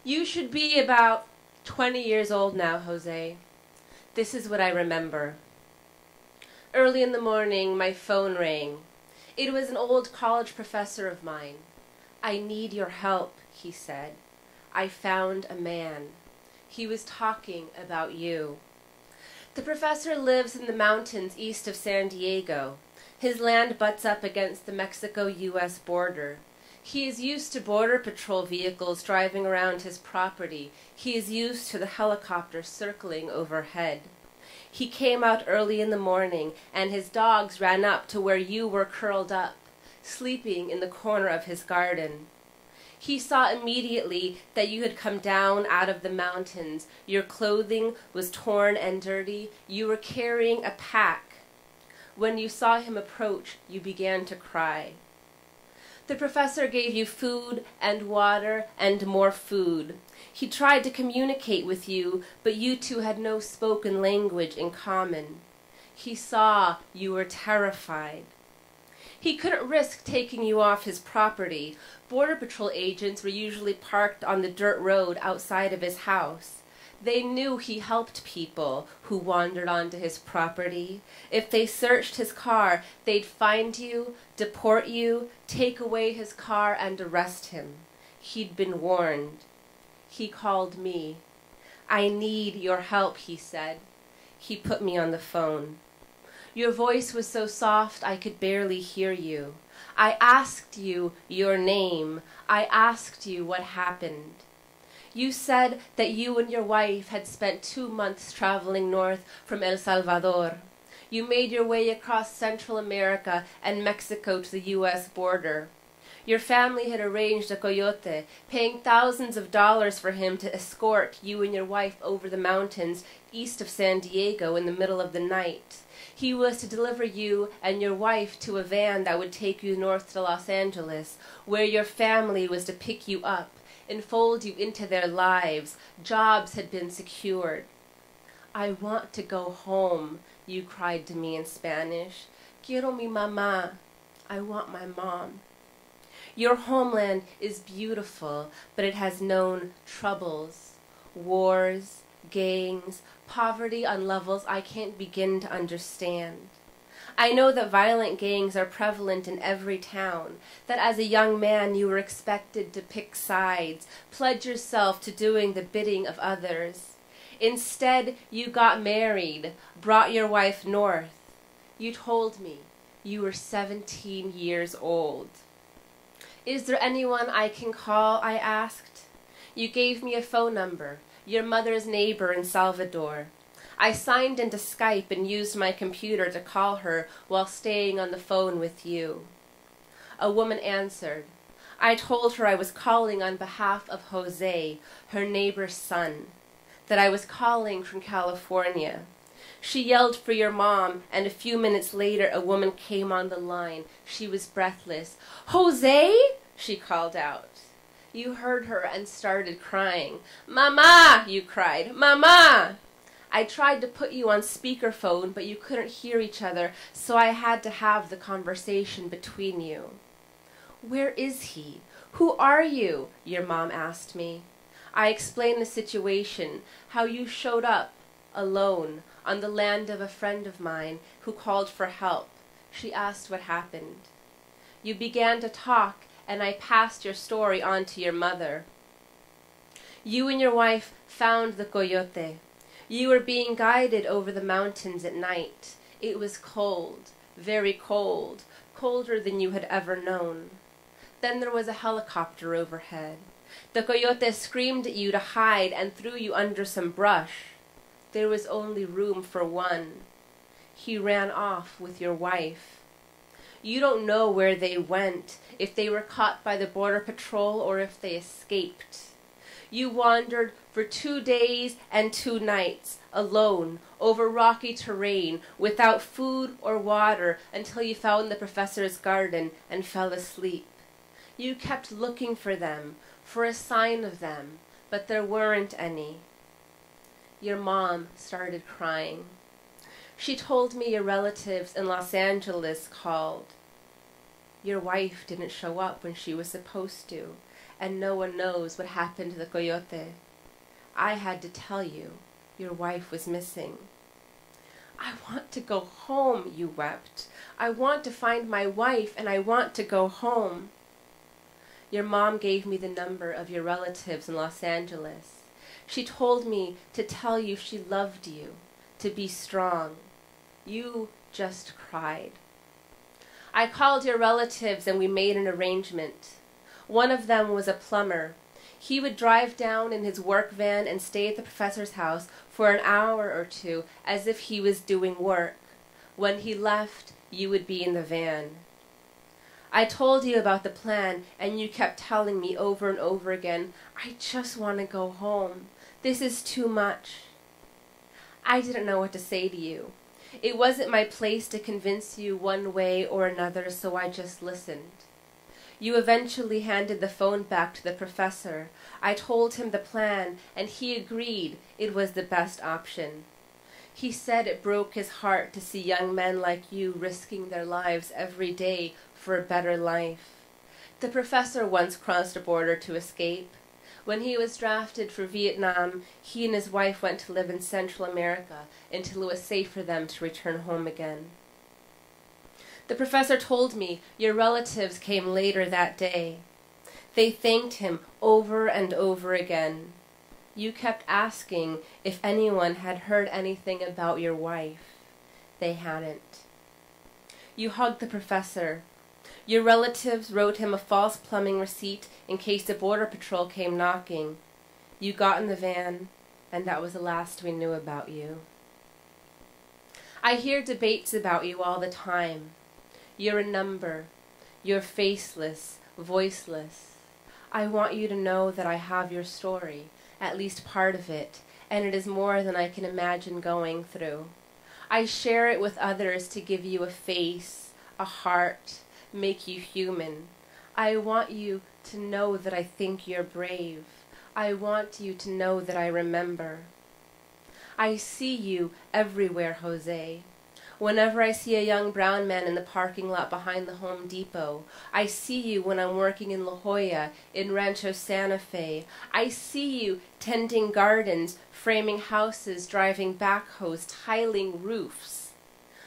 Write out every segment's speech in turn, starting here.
You should be about 20 years old now, Jose. This is what I remember. Early in the morning, my phone rang. It was an old college professor of mine. "I need your help," he said. "I found a man. He was talking about you." The professor lives in the mountains east of San Diego. His land butts up against the Mexico-U.S. border. He is used to border patrol vehicles driving around his property. He is used to the helicopters circling overhead. He came out early in the morning, and his dogs ran up to where you were curled up, sleeping in the corner of his garden. He saw immediately that you had come down out of the mountains. Your clothing was torn and dirty. You were carrying a pack. When you saw him approach, you began to cry. The professor gave you food and water and more food. He tried to communicate with you, but you two had no spoken language in common. He saw you were terrified. He couldn't risk taking you off his property. Border Patrol agents were usually parked on the dirt road outside of his house. They knew he helped people who wandered onto his property. If they searched his car, they'd find you, deport you, take away his car, and arrest him. He'd been warned. He called me. "I need your help," he said. He put me on the phone. Your voice was so soft I could barely hear you. I asked you your name. I asked you what happened. You said that you and your wife had spent 2 months traveling north from El Salvador. You made your way across Central America and Mexico to the U.S. border. Your family had arranged a coyote, paying thousands of dollars for him to escort you and your wife over the mountains east of San Diego in the middle of the night. He was to deliver you and your wife to a van that would take you north to Los Angeles, where your family was to pick you up, enfold you into their lives. Jobs had been secured. "I want to go home," you cried to me in Spanish. "Quiero mi mamá." I want my mom. Your homeland is beautiful, but it has known troubles, wars, gangs, poverty on levels I can't begin to understand. I know that violent gangs are prevalent in every town, that as a young man you were expected to pick sides, pledge yourself to doing the bidding of others. Instead, you got married, brought your wife north. You told me you were 17 years old. "Is there anyone I can call?" I asked. You gave me a phone number, your mother's neighbor in Salvador. I signed into Skype and used my computer to call her while staying on the phone with you. A woman answered. I told her I was calling on behalf of Jose, her neighbor's son, that I was calling from California. She yelled for your mom, and a few minutes later a woman came on the line. She was breathless. "Jose?" she called out. You heard her and started crying. "Mama!" you cried. "Mama!" I tried to put you on speakerphone, but you couldn't hear each other, so I had to have the conversation between you. "Where is he? Who are you?" your mom asked me. I explained the situation, how you showed up, alone, on the land of a friend of mine who called for help. She asked what happened. You began to talk, and I passed your story on to your mother. You and your wife found the coyote. You were being guided over the mountains at night. It was cold, very cold, colder than you had ever known. Then there was a helicopter overhead. The coyote screamed at you to hide and threw you under some brush. There was only room for one. He ran off with your wife. You don't know where they went, if they were caught by the border patrol or if they escaped. You wandered for 2 days and 2 nights, alone, over rocky terrain, without food or water, until you found the professor's garden and fell asleep. You kept looking for them, for a sign of them, but there weren't any. Your mom started crying. She told me your relatives in Los Angeles called. Your wife didn't show up when she was supposed to, and no one knows what happened to the coyote. I had to tell you, your wife was missing. I want to go home, you wept. I want to find my wife, and I want to go home. Your mom gave me the number of your relatives in Los Angeles. She told me to tell you she loved you, to be strong. You just cried. I called your relatives and we made an arrangement. One of them was a plumber. He would drive down in his work van and stay at the professor's house for an hour or two as if he was doing work. When he left, you would be in the van. I told you about the plan, and you kept telling me over and over again, I just want to go home. This is too much. I didn't know what to say to you. It wasn't my place to convince you one way or another, so I just listened. You eventually handed the phone back to the professor. I told him the plan, and he agreed it was the best option. He said it broke his heart to see young men like you risking their lives every day for a better life. The professor once crossed a border to escape. When he was drafted for Vietnam, he and his wife went to live in Central America until it was safe for them to return home again. The professor told me your relatives came later that day. They thanked him over and over again. You kept asking if anyone had heard anything about your wife. They hadn't. You hugged the professor. Your relatives wrote him a false plumbing receipt in case the border patrol came knocking. You got in the van, and that was the last we knew about you. I hear debates about you all the time. You're a number. You're faceless, voiceless. I want you to know that I have your story, at least part of it, and it is more than I can imagine going through. I share it with others to give you a face, a heart, make you human. I want you to know that I think you're brave. I want you to know that I remember. I see you everywhere, Jose. Whenever I see a young brown man in the parking lot behind the Home Depot, I see you when I'm working in La Jolla, in Rancho Santa Fe. I see you tending gardens, framing houses, driving backhoes, tiling roofs.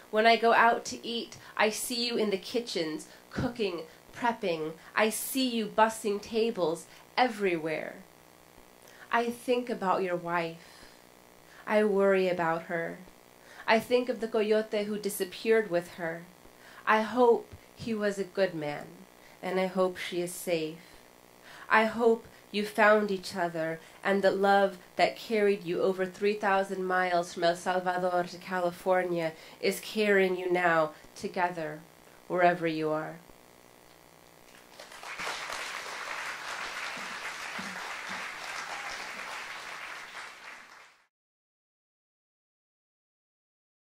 When I go out to eat, I see you in the kitchens, cooking, prepping. I see you bussing tables everywhere. I think about your wife. I worry about her. I think of the coyote who disappeared with her. I hope he was a good man, and I hope she is safe. I hope you found each other, and the love that carried you over 3,000 miles from El Salvador to California is carrying you now together, wherever you are.